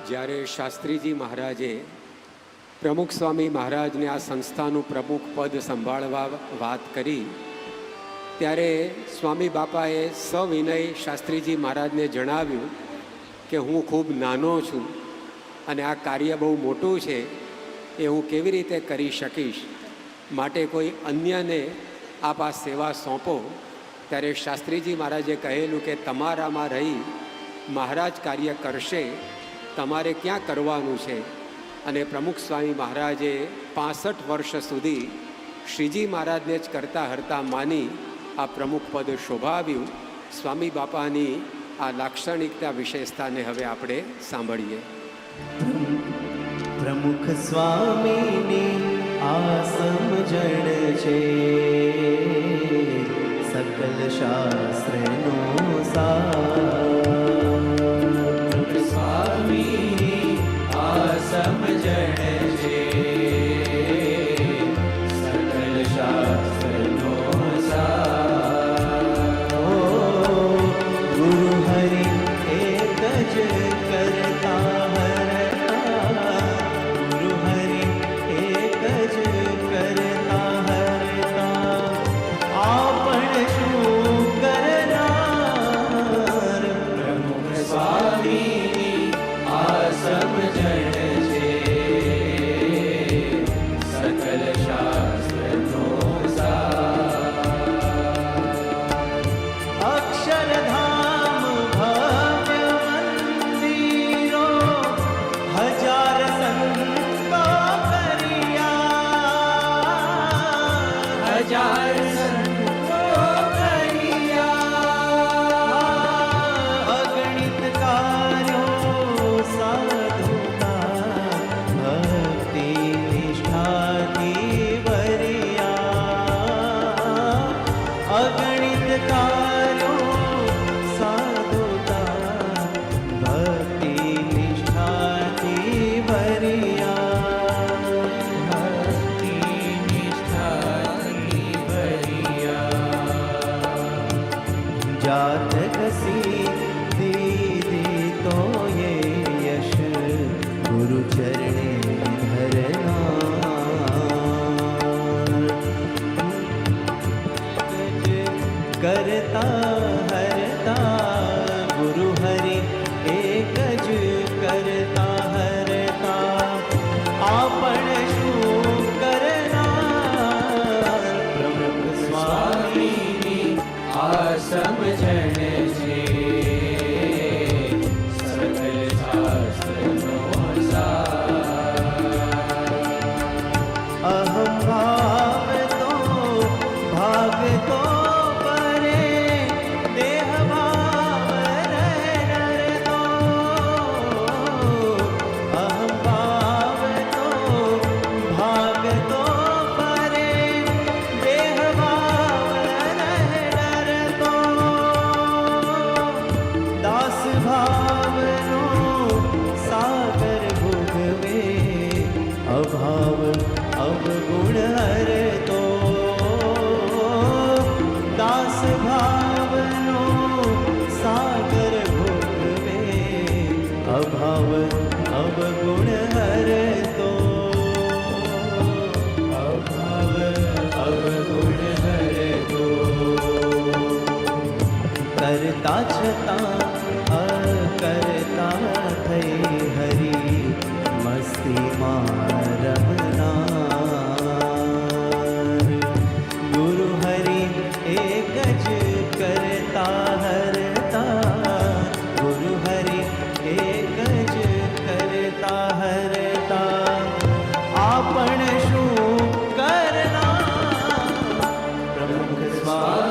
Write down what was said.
જ્યારે શાસ્ત્રીજી મહારાજે પ્રમુખ સ્વામી મહારાજને આ સંસ્થાનું પ્રમુખ પદ સંભાળવા વાત કરી ત્યારે સ્વામી બાપાએ સવિનય શાસ્ત્રીજી મહારાજને જણાવ્યું કે હું ખૂબ નાનો છું અને આ કાર્ય બહુ મોટું છે, એ હું કેવી રીતે કરી શકીશ, માટે કોઈ અન્યને આપ આ સેવા સોંપો. ત્યારે શાસ્ત્રીજી મહારાજે કહેલું કે તમારામાં રહી મહારાજ કાર્ય કરશે, તમારે ક્યાં કરવાનું છે. અને પ્રમુખ સ્વામી મહારાજે 65 વર્ષ સુધી શ્રીજી મહારાજને જ કરતા હરતા માની આ પ્રમુખ પદ શોભાવ્યું. સ્વામી બાપાની આ લાક્ષણિકતા વિશેષતાને હવે આપણે સાંભળીએ. પ્રમુખ સ્વામીની આ સમજણ છે, સકલ શાસ્ત્રનો સાર. સ્વામીની આ સમજણ છે, સકલ શાસ્ત્રનો સાર. ગુરુ હરિ એક જ કરતા હરતા, ગુરુ હરિ એક જ કરતા હરતા, આપણ શું કરનાર. પ્રમુખ સ્વામીની આ સમજણ છે, સકલ શાસ્ત્રનો સાર. અક્ષરધામ ભવ્ય મંદિરો હજાર સંતો કર્યા, હજાર સંતો કર્યા. અગણિત કાર્યો સાધુના ભક્તિ નિષ્ઠાથી ભર્યા. અગણિત કાર્યો સાધુતા ભક્તિ નિષ્ઠાથી ભર્યા, ભક્તિ નિષ્ઠાથી ભર્યા. જાત ઘસી દીધી તો એ યશ ગુરુ ચરણે ધરનાર. કરતા હરતા ગુરુ હરિ એક જ કરતા હરતા, આપણ શું કરનાર. પ્રમુખ સ્વામીની આ સમજણ છે, સકલ શાસ્ત્રનો સાર. અહમ ભાવ તો ભાગ તો પરે, દેહ ભાવ રહે ડરતો. અહમ ભાવ તો ભાગ તો પરે, દેહ ભાવ રહે ડરતો. દાસ ભાવનો સાગર ભોગવે, અભાવ અવગુણ હરતો. દાસ ભાવનો સાગર ભોગવે, અભાવ અવગુણ હરતો. અભાવ અવગુણ હરતો. કરતા છતાં અકર્તા થઈ હરી મસ્તીમાં રમનાર. ગુરુ હરિ એક જ કરતા હરતા, ગુરુ હરિ એક જ કરતા હરતા, આપણ શું કરનાર. પ્રમુખ સ્વામી